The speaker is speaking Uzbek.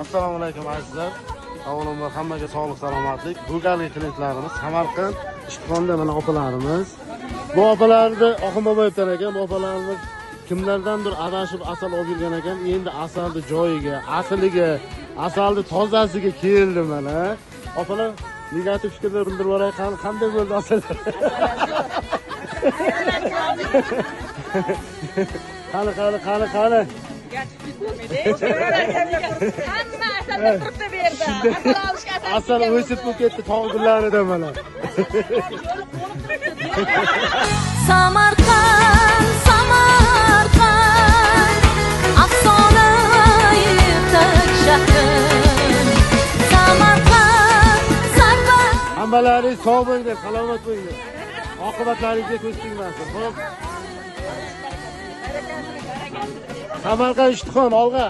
Assalomu alaykum azizlar. Avvalambor hammaga sog'lik, salomatlik. Bu galgi klientlarimiz Samarqand, Ishtixonda mana opalarimiz. Bu opalarni Oxun bobo aytgan ekan, bu opalarimiz kimlardandir adashib asal olib yurgan ekan. Endi asalni joyiga, asliga, asalni tozasiga keldi mana. Opalar negativ fikrlar bildirib yuboray. Qanday bo'ldi asal? Qani. Hamma asalda turibdi bu yerda. Asal olishga Asal o'sib ketdi tog'larida mana. Samarqand, afsona yetak shahrim. Samarqand, Hammalaringiz sog' bo'linglar, salomat bo'linglar. Oqibatlaringizga ko'z tegmasin. Xo'p. Samarqand Ishtixon olg'a.